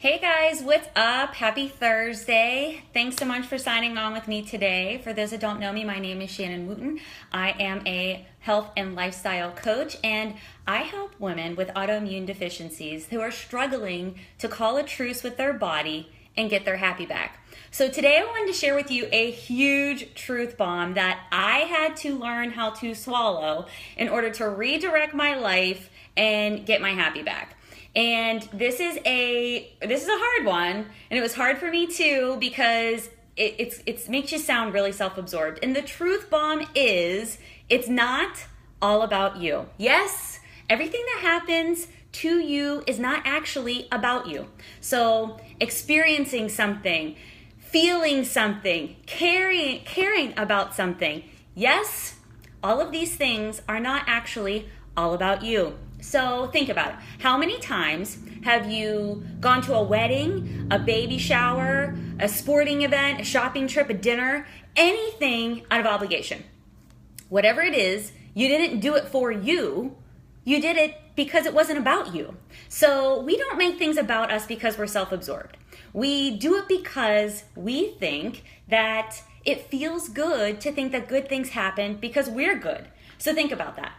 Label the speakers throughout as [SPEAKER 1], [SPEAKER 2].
[SPEAKER 1] Hey guys, what's up? Happy Thursday. Thanks so much for signing on with me today. For those that don't know me, my name is Shannon Wooten. I am a health and lifestyle coach, and I help women with autoimmune deficiencies who are struggling to call a truce with their body and get their happy back. So today I wanted to share with you a huge truth bomb that I had to learn how to swallow in order to redirect my life and get my happy back. And this is a hard one, and it was hard for me too because it makes you sound really self-absorbed. And the truth bomb is it's not all about you. Yes, everything that happens to you is not actually about you. So experiencing something, feeling something, caring about something. Yes, all of these things are not actually all about you. So think about it. How many times have you gone to a wedding, a baby shower, a sporting event, a shopping trip, a dinner, anything out of obligation? Whatever it is, you didn't do it for you. You did it because it wasn't about you. So we don't make things about us because we're self-absorbed. We do it because we think that it feels good to think that good things happen because we're good. So think about that.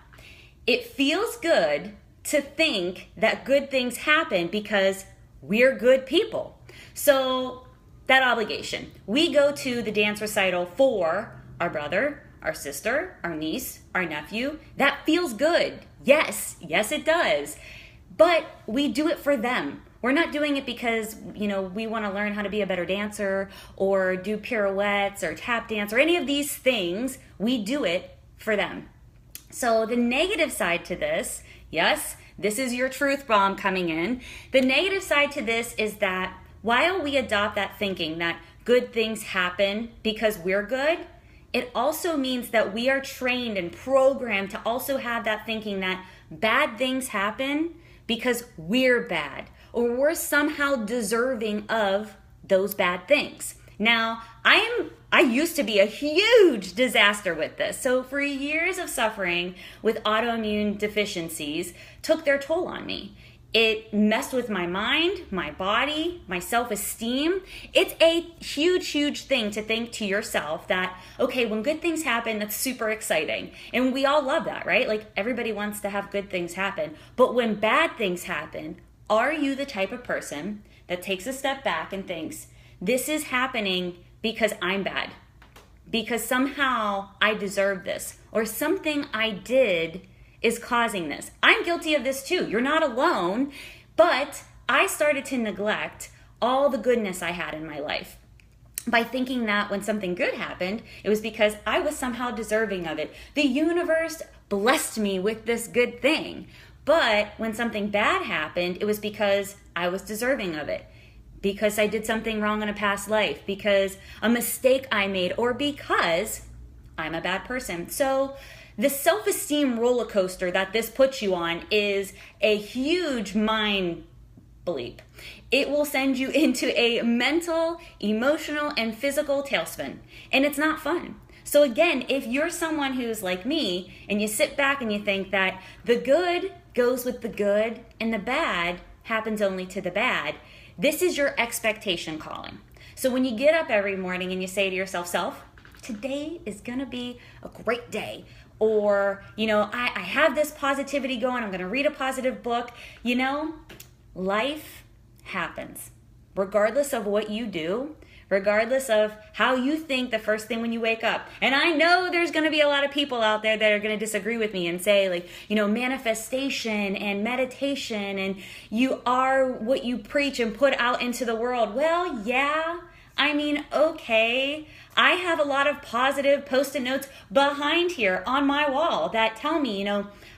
[SPEAKER 1] It feels good to think that good things happen because we're good people. So that obligation. We go to the dance recital for our brother, our sister, our niece, our nephew. That feels good. Yes, it does. But we do it for them. We're not doing it because, we want to learn how to be a better dancer or do pirouettes or tap dance or any of these things. We do it for them. So the negative side to this, yes, this is your truth bomb coming in. The negative side to this is that while we adopt that thinking that good things happen because we're good, it also means that we are trained and programmed to also have that thinking that bad things happen because we're bad or we're somehow deserving of those bad things. Now, I used to be a huge disaster with this. So for years of suffering with autoimmune deficiencies took their toll on me. It messed with my mind, my body, my self-esteem. It's a huge thing to think to yourself that, okay, when good things happen, that's super exciting. And we all love that, right? Like everybody wants to have good things happen. But when bad things happen, are you the type of person that takes a step back and thinks, this is happening because I'm bad, because somehow I deserve this, or something I did is causing this. I'm guilty of this too. You're not alone, but I started to neglect all the goodness I had in my life by thinking that when something good happened, it was because I was somehow deserving of it. The universe blessed me with this good thing. But when something bad happened, it was because I was deserving of it. Because I did something wrong in a past life, because a mistake I made, or because I'm a bad person. So the self-esteem roller coaster that this puts you on is a huge mind bleep. It will send you into a mental, emotional, and physical tailspin. And it's not fun. So again, if you're someone who's like me and you sit back and you think that the good goes with the good and the bad happens only to the bad, this is your expectation calling. So when you get up every morning and you say to yourself, today is going to be a great day. Or, I have this positivity going. I'm going to read a positive book. Life happens. Regardless of what you do, regardless of how you think the first thing when you wake up. And I know there's going to be a lot of people out there that are going to disagree with me and say manifestation and meditation and you are what you preach and put out into the world. Well, yeah, okay. I have a lot of positive Post-it notes behind here on my wall that tell me,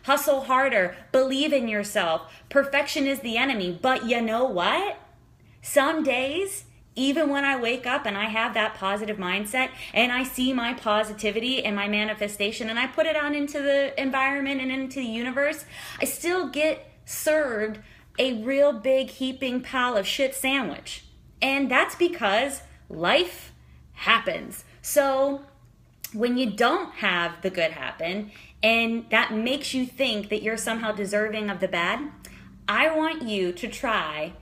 [SPEAKER 1] hustle harder, believe in yourself. Perfection is the enemy. But you know what? Some days, even when I wake up and I have that positive mindset and I see my positivity and my manifestation and I put it out into the environment and into the universe, I still get served a real big heaping pile of shit sandwich. And that's because life happens. So when you don't have the good happen and that makes you think that you're somehow deserving of the bad, I want you to try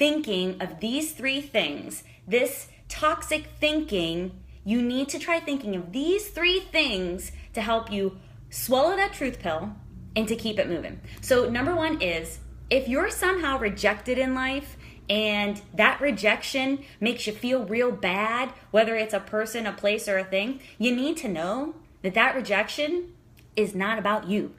[SPEAKER 1] thinking of these 3 things, this toxic thinking, you need to try thinking of these 3 things to help you swallow that truth pill and to keep it moving. So number 1 is, if you're somehow rejected in life and that rejection makes you feel real bad, whether it's a person, a place, or a thing, you need to know that that rejection is not about you.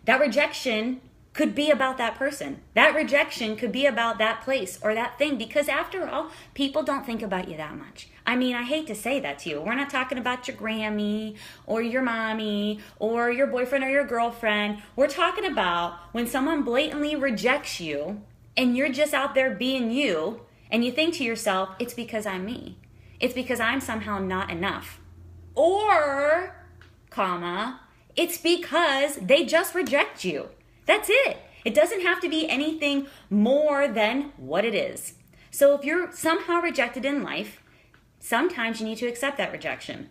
[SPEAKER 1] That rejection could be about that person. That rejection could be about that place or that thing, because after all, people don't think about you that much. I mean, I hate to say that to you. We're not talking about your Grammy or your mommy or your boyfriend or your girlfriend. We're talking about when someone blatantly rejects you and you're just out there being you and you think to yourself, it's because I'm me. It's because I'm somehow not enough. Or, comma, it's because they just reject you. That's it. It doesn't have to be anything more than what it is. So if you're somehow rejected in life, sometimes you need to accept that rejection.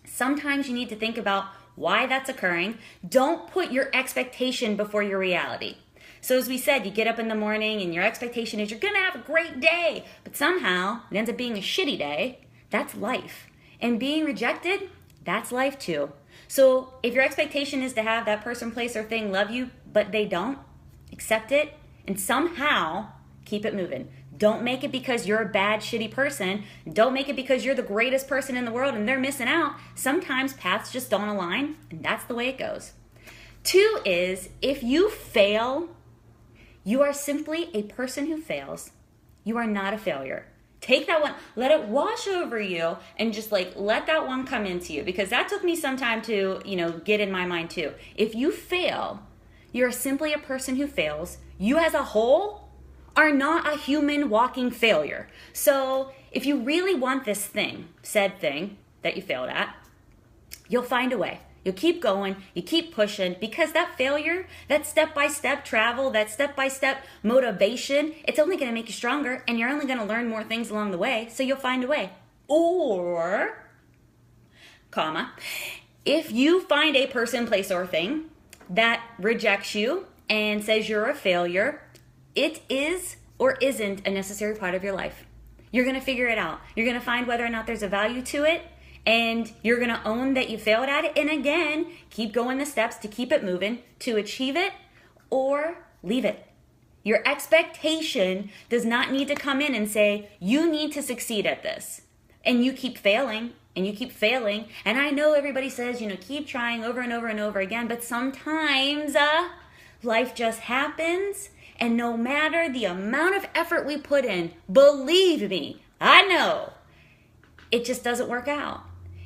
[SPEAKER 1] Sometimes you need to think about why that's occurring. Don't put your expectation before your reality. So as we said, you get up in the morning and your expectation is you're going to have a great day, but somehow it ends up being a shitty day. That's life. And being rejected, that's life too. So if your expectation is to have that person, place, or thing love you, but they don't, accept it and somehow keep it moving. Don't make it because you're a bad, shitty person. Don't make it because you're the greatest person in the world and they're missing out. Sometimes paths just don't align, and that's the way it goes. 2 is, if you fail, you are simply a person who fails. You are not a failure. Take that one, let it wash over you, and just let that one come into you, because that took me some time to, get in my mind too. If you fail, you're simply a person who fails. You as a whole are not a human walking failure. So if you really want this thing, said thing that you failed at, you'll find a way. You'll keep going, you keep pushing, because that failure, that step-by-step travel, that step-by-step motivation, it's only going to make you stronger, and you're only going to learn more things along the way, so you'll find a way. Or, comma, if you find a person, place, or thing that rejects you and says you're a failure, it is or isn't a necessary part of your life. You're going to figure it out. You're going to find whether or not there's a value to it, and you're going to own that you failed at it, and again, keep going the steps to keep it moving, to achieve it, or leave it. Your expectation does not need to come in and say, you need to succeed at this. And you keep failing, and you keep failing. And I know everybody says, keep trying over and over and over again, but sometimes life just happens, and no matter the amount of effort we put in, believe me, I know, it just doesn't work out.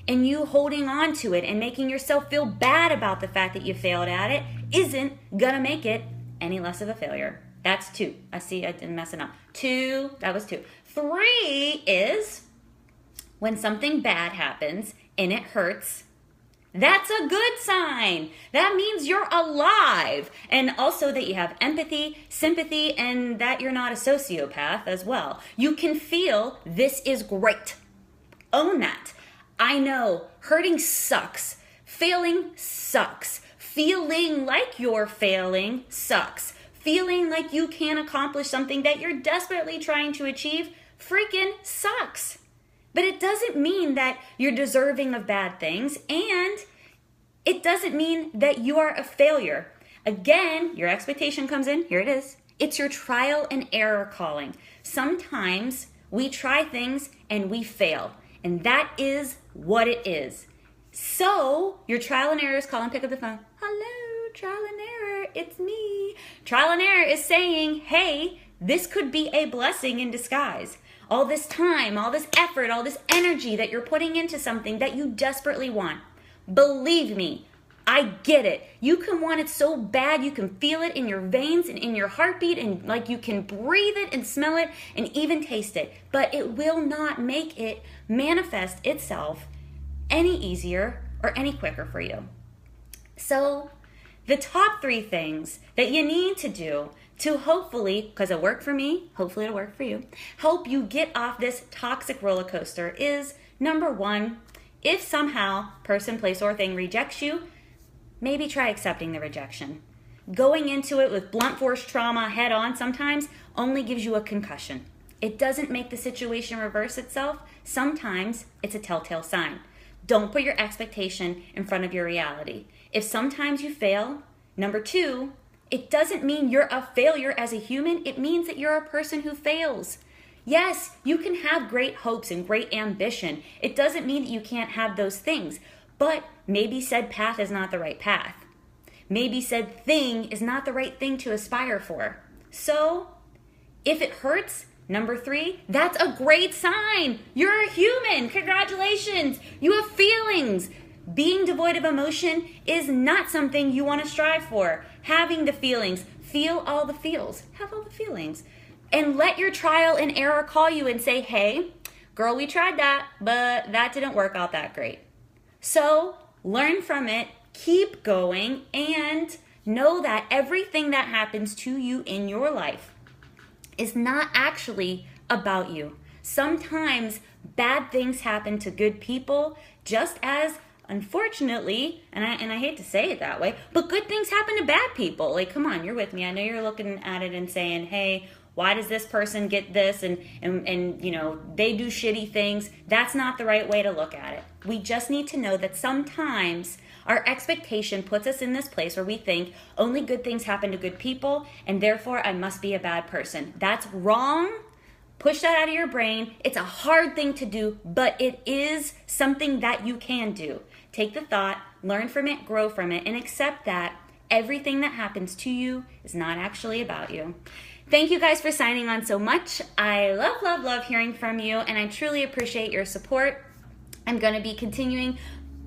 [SPEAKER 1] And you holding on to it and making yourself feel bad about the fact that you failed at it isn't gonna make it any less of a failure. That's 2. I see I didn't mess it up. 2, that was 2. 3 is, when something bad happens and it hurts, that's a good sign. That means you're alive. And also that you have empathy, sympathy, and that you're not a sociopath as well. You can feel this is great. Own that. I know hurting sucks. Failing sucks. Feeling like you're failing sucks. Feeling like you can't accomplish something that you're desperately trying to achieve freaking sucks. But it doesn't mean that you're deserving of bad things, and it doesn't mean that you are a failure. Again, your expectation comes in. Here it is. It's your trial and error calling. Sometimes we try things and we fail. And that is what it is. So your trial and error is calling, pick up the phone. Hello, trial and error, it's me. Trial and error is saying, hey, this could be a blessing in disguise. All this time, all this effort, all this energy that you're putting into something that you desperately want. Believe me, I get it. You can want it so bad, you can feel it in your veins and in your heartbeat, and like you can breathe it and smell it and even taste it. But it will not make it manifest itself any easier or any quicker for you. So the top 3 things that you need to do to hopefully, because it worked for me, hopefully it'll work for you, help you get off this toxic roller coaster is, number 1, if somehow person, place, or thing rejects you, maybe try accepting the rejection. Going into it with blunt force trauma head on sometimes only gives you a concussion. It doesn't make the situation reverse itself. Sometimes it's a telltale sign. Don't put your expectation in front of your reality. If sometimes you fail, number two, it doesn't mean you're a failure as a human. It means that you're a person who fails. Yes, you can have great hopes and great ambition. It doesn't mean that you can't have those things, but maybe said path is not the right path. Maybe said thing is not the right thing to aspire for. So, if it hurts, number three, that's a great sign. You're a human. Congratulations. You have feelings. Being devoid of emotion is not something you want to strive for. Having the feelings, feel all the feels, have all the feelings. And let your trial and error call you and say, hey, girl, we tried that, but that didn't work out that great. So learn from it, keep going, and know that everything that happens to you in your life is not actually about you. Sometimes bad things happen to good people, just as unfortunately, and I hate to say it that way, but good things happen to bad people. Like, come on, you're with me. I know you're looking at it and saying, hey, why does this person get this and you know, they do shitty things? That's not the right way to look at it. We just need to know that sometimes our expectation puts us in this place where we think only good things happen to good people and therefore I must be a bad person. That's wrong. Push that out of your brain. It's a hard thing to do, but it is something that you can do. Take the thought, learn from it, grow from it, and accept that everything that happens to you is not actually about you. Thank you guys for signing on so much. I love, love, love hearing from you, and I truly appreciate your support. I'm going to be continuing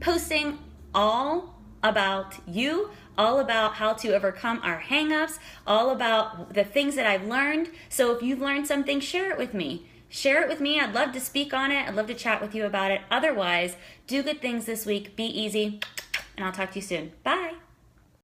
[SPEAKER 1] posting all about you, all about how to overcome our hang-ups, all about the things that I've learned. So if you've learned something, share it with me. Share it with me. I'd love to speak on it. I'd love to chat with you about it. Otherwise, do good things this week. Be easy, and I'll talk to you soon. Bye.